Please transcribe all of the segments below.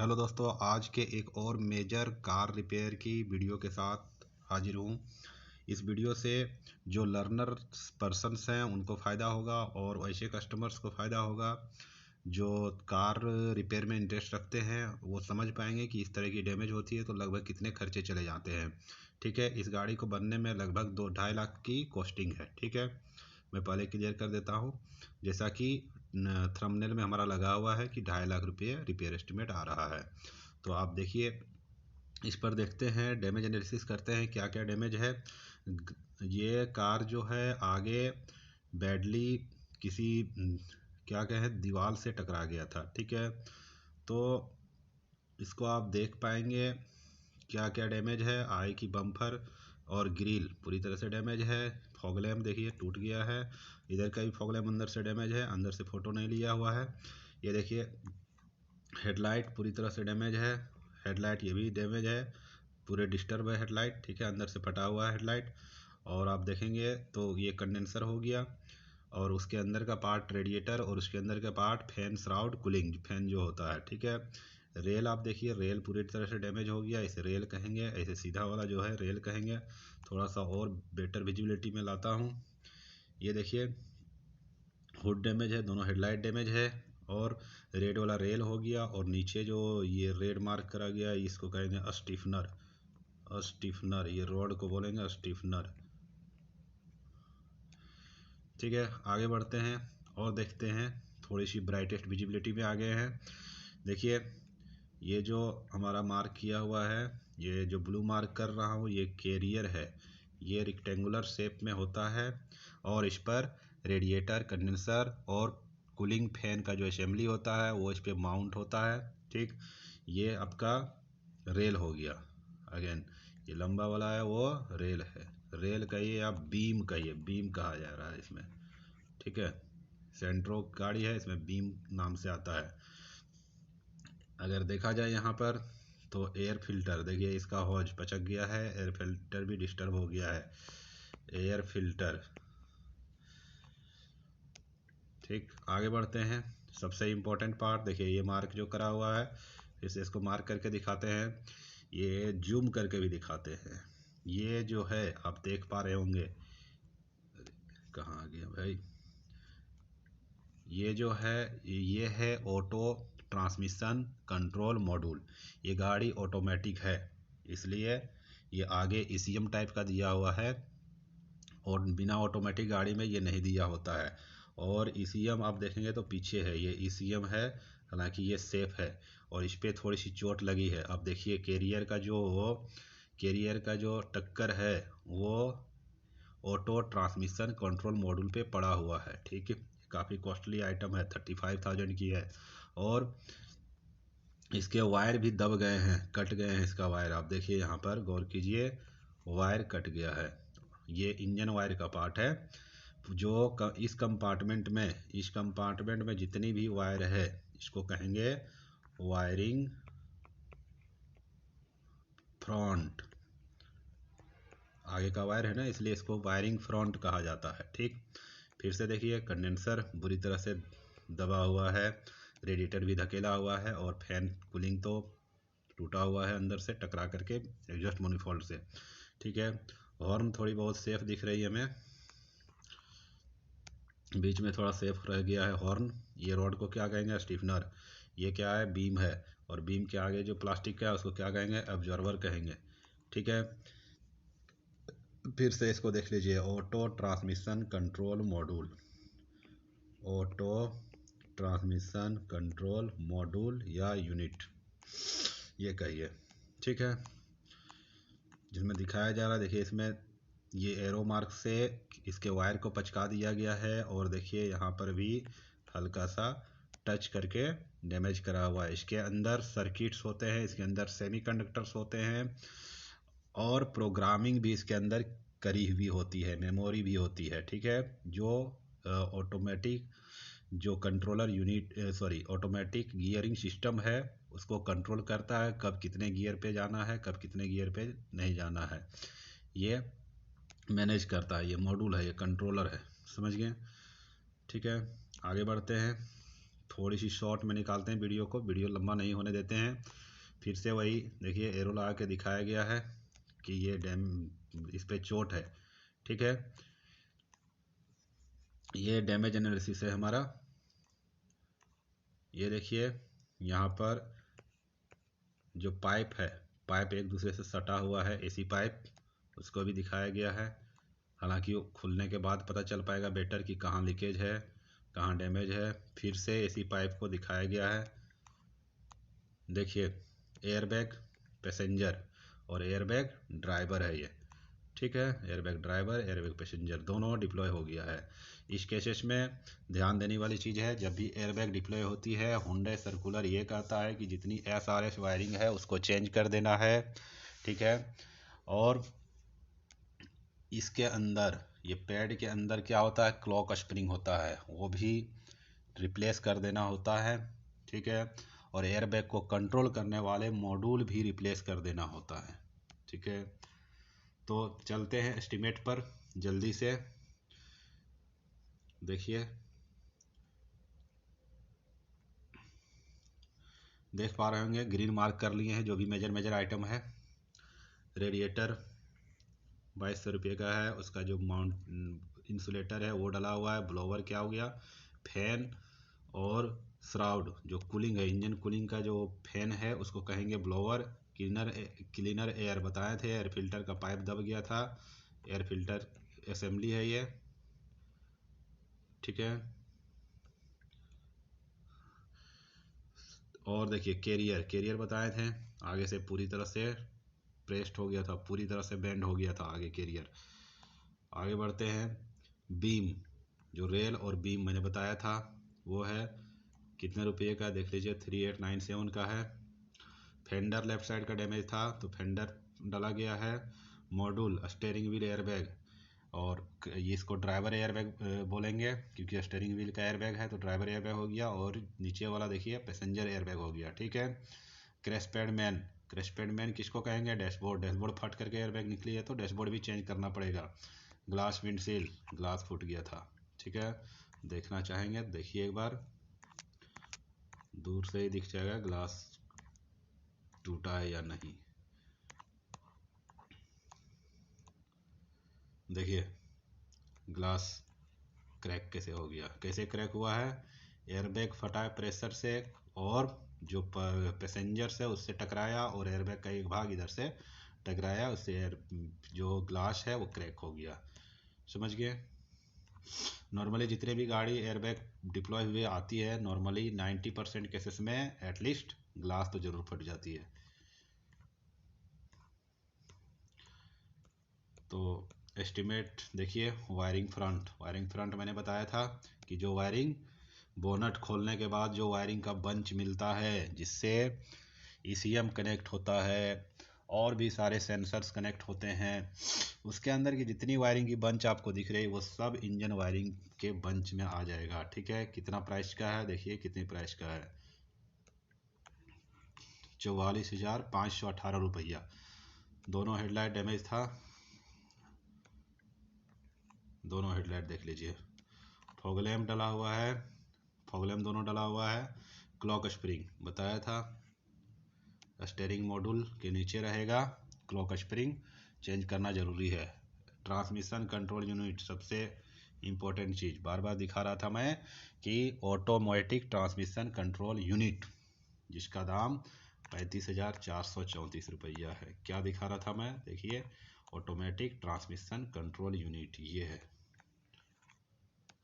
Hello दोस्तों, आज के एक और मेजर कार रिपेयर की वीडियो के साथ हाजिर हूँ। इस वीडियो से जो लर्नर पर्सन्स हैं उनको फ़ायदा होगा और वैसे कस्टमर्स को फ़ायदा होगा जो कार रिपेयर में इंटरेस्ट रखते हैं। वो समझ पाएंगे कि इस तरह की डैमेज होती है तो लगभग कितने खर्चे चले जाते हैं। ठीक है, इस गाड़ी को बनने में लगभग 2-2.5 लाख की कॉस्टिंग है। ठीक है, मैं पहले क्लियर कर देता हूँ। जैसा कि थंबनेल में हमारा लगा हुआ है कि 2.5 लाख रुपये रिपेयर एस्टिमेट आ रहा है। तो आप देखिए, इस पर देखते हैं, डैमेज एनालिसिस करते हैं क्या क्या डैमेज है। ये कार जो है आगे बैडली किसी क्या कहें दीवार से टकरा गया था। ठीक है, तो इसको आप देख पाएंगे क्या क्या डैमेज है। आई की बम्पर और ग्रिल पूरी तरह से डैमेज है। फॉग लैम्प देखिए टूट गया है। इधर का भी फॉग लैम्प अंदर से डैमेज है, अंदर से फ़ोटो नहीं लिया हुआ है। ये देखिए, हेडलाइट पूरी तरह से डैमेज है। हेडलाइट ये भी डैमेज है, पूरे डिस्टर्ब है हेडलाइट। ठीक है, अंदर से फटा हुआ है हेडलाइट। और आप देखेंगे तो ये कंडेंसर हो गया और उसके अंदर का पार्ट रेडिएटर और उसके अंदर का part fan shroud cooling fan जो होता है। ठीक है, रेल आप देखिए, रेल पूरी तरह से डैमेज हो गया। इसे रेल कहेंगे, ऐसे सीधा वाला जो है रेल कहेंगे। थोड़ा सा और बेटर विजिबिलिटी में लाता हूँ। ये देखिए, हुड डैमेज है, दोनों हेडलाइट डैमेज है और रेड वाला रेल हो गया। और नीचे जो ये रेड मार्क करा गया इसको कहेंगे स्टिफनर। स्टिफनर ये रॉड को बोलेंगे स्टिफनर। ठीक है, आगे बढ़ते हैं और देखते हैं। थोड़ी सी ब्राइटेस्ट विजिबिलिटी में आ गए हैं। देखिए, ये जो हमारा मार्क किया हुआ है, ये जो ब्लू मार्क कर रहा हूँ ये कैरियर है। ये रेक्टेंगुलर शेप में होता है और इस पर रेडिएटर, कंडेंसर और कूलिंग फैन का जो असेंबली होता है वो इस पर माउंट होता है। ठीक, ये आपका रेल हो गया। अगेन ये लंबा वाला है वो रेल है। रेल कहिए या बीम कहिए, बीम कहा जा रहा है इसमें। ठीक है, सेंट्रो गाड़ी है, इसमें बीम नाम से आता है। अगर देखा जाए यहाँ पर तो एयर फिल्टर देखिए, इसका हौज पचक गया है, एयर फिल्टर भी डिस्टर्ब हो गया है। Air filter. ठीक, आगे बढ़ते हैं। सबसे इम्पोर्टेंट पार्ट देखिए, ये मार्क जो करा हुआ है, फिर से इसको मार्क करके दिखाते हैं। ये जूम करके भी दिखाते हैं। ये जो है आप देख पा रहे होंगे, कहाँ आ गया भाई, ये जो है ये है ऑटो ट्रांसमिशन कंट्रोल मॉड्यूल। ये गाड़ी ऑटोमेटिक है, इसलिए ये आगे ईसीएम टाइप का दिया हुआ है और बिना ऑटोमेटिक गाड़ी में ये नहीं दिया होता है। और ईसीएम आप देखेंगे तो पीछे है, ये ईसीएम है, हालांकि ये सेफ है और इस पर थोड़ी सी चोट लगी है। अब देखिए, कैरियर का जो टक्कर है वो ऑटो ट्रांसमिशन कंट्रोल मॉड्यूल पे पड़ा हुआ है। ठीक है, काफ़ी कॉस्टली आइटम है, 35,000 की है। और इसके वायर भी दब गए हैं, कट गए हैं। इसका वायर आप देखिए, यहाँ पर गौर कीजिए, वायर कट गया है। ये इंजन वायर का पार्ट है जो इस कंपार्टमेंट में जितनी भी वायर है इसको कहेंगे वायरिंग फ्रंट। आगे का वायर है ना, इसलिए इसको वायरिंग फ्रंट कहा जाता है। ठीक, फिर से देखिए, कंडेंसर बुरी तरह से दबा हुआ है, रेडिएटर भी धकेला हुआ है और फैन कूलिंग तो टूटा हुआ है अंदर से टकरा करके एग्जॉस्ट manifold से। ठीक है, हॉर्न थोड़ी बहुत सेफ दिख रही है हमें, बीच में थोड़ा सेफ रह गया है हॉर्न। ये रॉड को क्या कहेंगे, स्टीफनर। ये क्या है, बीम है। और बीम के आगे जो प्लास्टिक का है उसको क्या कहेंगे, ऑब्जर्वर कहेंगे। ठीक है, फिर से इसको देख लीजिए, auto transmission control module. Auto transmission control module या यूनिट ये कहिए। ठीक है, जिसमें दिखाया जा रहा है, देखिए इसमें ये एरो मार्क से इसके वायर को पचका दिया गया है और देखिए यहाँ पर भी हल्का सा टच करके डैमेज करा हुआ है। इसके अंदर सर्किट्स होते हैं, इसके अंदर सेमीकंडक्टर्स होते हैं और प्रोग्रामिंग भी इसके अंदर करी हुई होती है, मेमोरी भी होती है। ठीक है, जो ऑटोमेटिक जो controller unit automatic gearing system है उसको कंट्रोल करता है, कब कितने गियर पे जाना है, कब कितने गियर पे नहीं जाना है, ये मैनेज करता है। ये मॉड्यूल है, ये कंट्रोलर है, समझ गए। ठीक है, आगे बढ़ते हैं। थोड़ी सी शॉर्ट में निकालते हैं वीडियो को, वीडियो लंबा नहीं होने देते हैं। फिर से वही देखिए एरो लगा के दिखाया गया है कि ये इस पे चोट है। ठीक है, ये डैमेज एनालिसिस है हमारा। ये देखिए यहाँ पर जो पाइप है, पाइप एक दूसरे से सटा हुआ है, एसी पाइप, उसको भी दिखाया गया है। हालांकि वो खुलने के बाद पता चल पाएगा बेटर कि कहाँ लीकेज है, कहाँ डैमेज है। फिर से एसी पाइप को दिखाया गया है। देखिए एयरबैग पैसेंजर और एयरबैग ड्राइवर है ये। ठीक है, एयरबैग ड्राइवर, एयरबैग पैसेंजर दोनों डिप्लॉय हो गया है। इस केसेस में ध्यान देने वाली चीज़ है, जब भी एयरबैग डिप्लॉय होती है हुंडई सर्कुलर ये कहता है कि जितनी SRS वायरिंग है उसको चेंज कर देना है। ठीक है, और इसके अंदर ये पैड के अंदर क्या होता है, क्लॉक स्प्रिंग होता है, वो भी रिप्लेस कर देना होता है। ठीक है, और एयरबैग को कंट्रोल करने वाले मॉड्यूल भी रिप्लेस कर देना होता है। ठीक है, तो चलते हैं एस्टीमेट पर जल्दी से। देखिए देख पा रहे होंगे ग्रीन मार्क कर लिए हैं जो भी मेजर आइटम है। रेडिएटर 2200 रुपये का है, उसका जो माउंट इंसुलेटर है वो डला हुआ है। ब्लोवर क्या हो गया, फैन और श्राउड जो कूलिंग है, इंजन कूलिंग का जो फैन है उसको कहेंगे ब्लोवर। क्लीनर एयर बताए थे, एयर फिल्टर का पाइप दब गया था, एयर फिल्टर असेंबली है ये। ठीक है, और देखिए कैरियर बताए थे, आगे से पूरी तरह से प्रेस्ड हो गया था, पूरी तरह से बेंड हो गया था आगे कैरियर। आगे बढ़ते हैं, बीम जो रेल और बीम मैंने बताया था वो है कितने रुपये का देख लीजिए, 3897 का है। फेंडर लेफ्ट साइड का डैमेज था तो फेंडर डाला गया है। मॉड्यूल स्टेयरिंग व्हील एयरबैग, और ये इसको ड्राइवर एयरबैग बोलेंगे क्योंकि स्टेयरिंग व्हील का एयरबैग है तो ड्राइवर एयरबैग हो गया, और नीचे वाला देखिए पैसेंजर एयरबैग हो गया। ठीक है, क्रैश पैड मैन किसको कहेंगे, डैशबोर्ड फट करके एयरबैग निकली है तो डैशबोर्ड भी चेंज करना पड़ेगा। ग्लास विंडशील्ड, ग्लास फूट गया था। ठीक है, देखना चाहेंगे देखिए एक बार, दूर से ही दिख जाएगा ग्लास टूटा है या नहीं। देखिए ग्लास क्रैक कैसे हो गया, कैसे क्रैक हुआ है, एयरबैग फटा है प्रेशर से, और जो पैसेंजर से उससे टकराया और एयरबैग का एक भाग इधर से टकराया, उससे एयर जो ग्लास है वो क्रैक हो गया। समझ गए। नॉर्मली जितने भी गाड़ी एयरबैग डिप्लॉय हुए आती है, नॉर्मली 90% केसेस में एटलीस्ट ग्लास तो जरूर फट जाती है। तो एस्टिमेट देखिए, वायरिंग फ्रंट मैंने बताया था कि जो वायरिंग बोनट खोलने के बाद जो वायरिंग का बंच मिलता है जिससे ECM कनेक्ट होता है और भी सारे सेंसर्स कनेक्ट होते हैं, उसके अंदर की जितनी वायरिंग की बंच आपको दिख रही है वो सब इंजन वायरिंग के बंच में आ जाएगा। ठीक है, कितना प्राइस का है देखिए, कितनी प्राइस का है, 44,518 रुपया। दोनों हेडलाइट डैमेज था, दोनों हेडलाइट देख लीजिए। फॉग लैम्प डला हुआ है, फॉग लैम्प दोनों डला हुआ है। क्लॉक स्प्रिंग बताया था, स्टीयरिंग मॉड्यूल के नीचे रहेगा, क्लॉक स्प्रिंग चेंज करना ज़रूरी है। ट्रांसमिशन कंट्रोल यूनिट सबसे इम्पोर्टेंट चीज़, बार बार दिखा रहा था मैं कि ऑटोमेटिक ट्रांसमिशन कंट्रोल यूनिट जिसका दाम 35,434 रुपया है। क्या दिखा रहा था मैं, देखिए ऑटोमेटिक ट्रांसमिशन कंट्रोल यूनिट ये है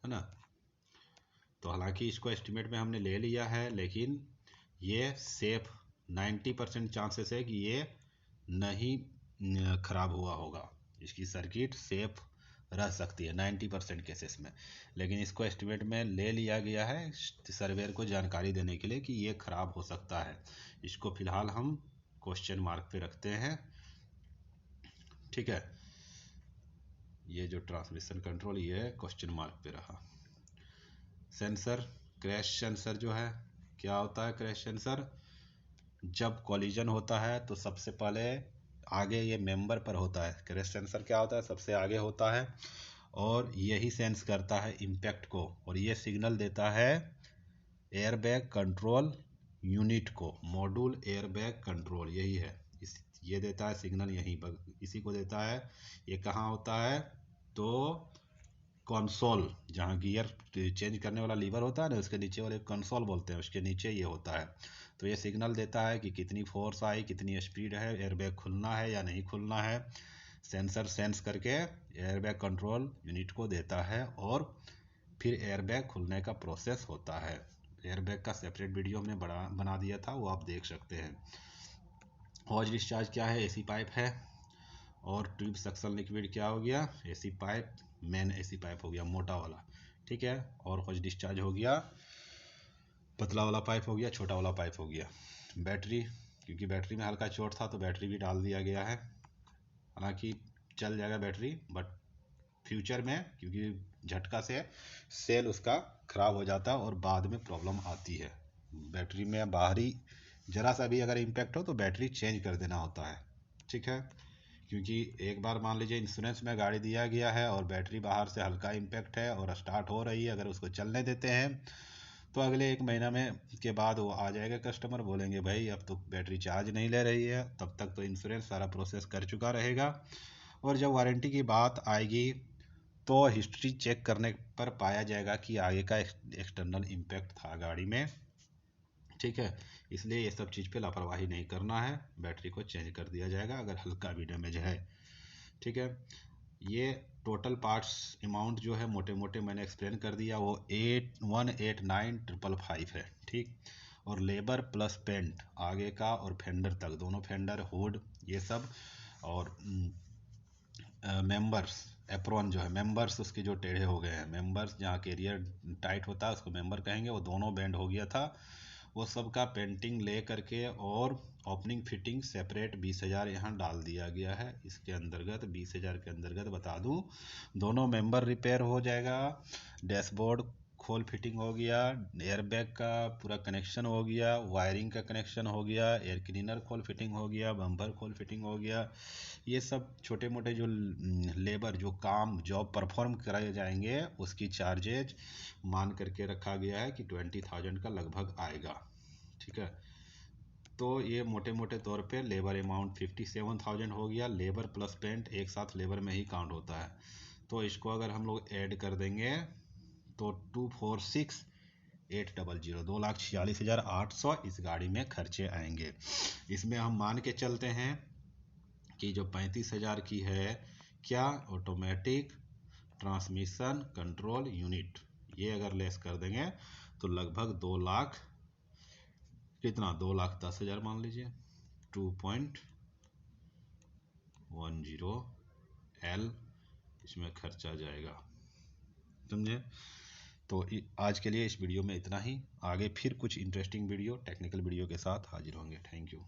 ना। तो हालांकि इसको एस्टिमेट में हमने ले लिया है, लेकिन ये सेफ 90% चांसेस है कि ये नहीं खराब हुआ होगा, इसकी सर्किट सेफ रह सकती है 90% केसेस में। लेकिन इसको एस्टिमेट में ले लिया गया है सर्वेयर को जानकारी देने के लिए कि ये खराब हो सकता है। इसको फिलहाल हम क्वेश्चन मार्क पे रखते हैं। ठीक है, ये जो ट्रांसमिशन कंट्रोल ये क्वेश्चन मार्क पे रहा। सेंसर, क्रैश सेंसर जो है, क्या होता है क्रैश सेंसर, जब कॉलिजन होता है तो सबसे पहले आगे ये मेंबर पर होता है। क्रैश सेंसर क्या होता है, सबसे आगे होता है और यही सेंस करता है इम्पैक्ट को, और ये सिग्नल देता है एयरबैग कंट्रोल यूनिट को, मॉड्यूल एयरबैग कंट्रोल यही है। ये देता है सिग्नल यहीं पर, इसी को देता है। ये कहाँ होता है? तो कंसोल, जहाँ गियर चेंज करने वाला लीवर होता है ना, उसके नीचे वाले कंसोल बोलते हैं, उसके नीचे ये होता है। तो ये सिग्नल देता है कि कितनी फोर्स आई, कितनी स्पीड है, एयरबैग खुलना है या नहीं खुलना है। सेंसर सेंस करके एयरबैग कंट्रोल यूनिट को देता है, और फिर एयरबैग खुलने का प्रोसेस होता है। एयरबैग का सेपरेट वीडियो हमने बना दिया था, वो आप देख सकते हैं। हॉज डिस्चार्ज क्या है? एसी पाइप है। और ट्यूब सक्शन लिक्विड क्या हो गया? AC pipe, main AC pipe हो गया मोटा वाला, ठीक है। और हॉज डिस्चार्ज हो गया, पतला वाला पाइप हो गया, छोटा वाला पाइप हो गया। बैटरी, क्योंकि बैटरी में हल्का चोट था तो बैटरी भी डाल दिया गया है। हालांकि चल जाएगा बैटरी, बट फ्यूचर में क्योंकि झटका से सेल उसका ख़राब हो जाता है और बाद में प्रॉब्लम आती है। बैटरी में बाहरी ज़रा सा भी अगर इम्पैक्ट हो तो बैटरी चेंज कर देना होता है, ठीक है। क्योंकि एक बार मान लीजिए इंश्योरेंस में गाड़ी दिया गया है और बैटरी बाहर से हल्का इम्पैक्ट है और स्टार्ट हो रही है, अगर उसको चलने देते हैं तो अगले 1 महीना में के बाद वो आ जाएगा कस्टमर, बोलेंगे भाई अब तो बैटरी चार्ज नहीं ले रही है। तब तक तो इंश्योरेंस सारा प्रोसेस कर चुका रहेगा, और जब वारंटी की बात आएगी तो हिस्ट्री चेक करने पर पाया जाएगा कि आगे का एक्सटर्नल इम्पैक्ट था गाड़ी में, ठीक है। इसलिए ये सब चीज़ पे लापरवाही नहीं करना है, बैटरी को चेंज कर दिया जाएगा अगर हल्का भी डैमेज है, ठीक है। ये टोटल पार्ट्स अमाउंट जो है मोटे मोटे मैंने एक्सप्लेन कर दिया, वो 8189,555 है, ठीक। और लेबर प्लस पेंट आगे का और फेंडर तक, दोनों फेंडर, हुड, ये सब। और मेंबर्स, एप्रोन जो है, मेंबर्स उसके जो टेढ़े हो गए हैं, मेंबर्स जहाँ कैरियर टाइट होता है उसको मेंबर कहेंगे, वो दोनों बेंड हो गया था। वो सब का पेंटिंग ले करके और ओपनिंग फिटिंग सेपरेट 20,000 यहाँ डाल दिया गया है। इसके अंतर्गत 20,000 के अंतर्गत बता दूं, दोनों मेंबर रिपेयर हो जाएगा, डैशबोर्ड खोल फिटिंग हो गया, एयरबैग का पूरा कनेक्शन हो गया, वायरिंग का कनेक्शन हो गया, एयर क्लीनर खोल फिटिंग हो गया, बम्पर खोल फिटिंग हो गया। ये सब छोटे मोटे जो लेबर जो काम जॉब परफॉर्म कराए जाएंगे उसकी चार्जेज मान करके रखा गया है कि 20,000 का लगभग आएगा, ठीक है। तो ये मोटे मोटे तौर पे लेबर अमाउंट 57,000 हो गया। लेबर प्लस पेंट एक साथ लेबर में ही काउंट होता है, तो इसको अगर हम लोग ऐड कर देंगे तो 246,800, 2,46,800 इस गाड़ी में खर्चे आएंगे। इसमें हम मान के चलते हैं कि जो 35,000 की है, क्या ऑटोमेटिक ट्रांसमिशन कंट्रोल यूनिट, ये अगर लेस कर देंगे तो लगभग 2 लाख, कितना, 2,10,000 मान लीजिए, 2.10 L इसमें खर्चा जाएगा, समझे। तो आज के लिए इस वीडियो में इतना ही, आगे फिर कुछ इंटरेस्टिंग वीडियो टेक्निकल वीडियो के साथ हाजिर होंगे। Thank you.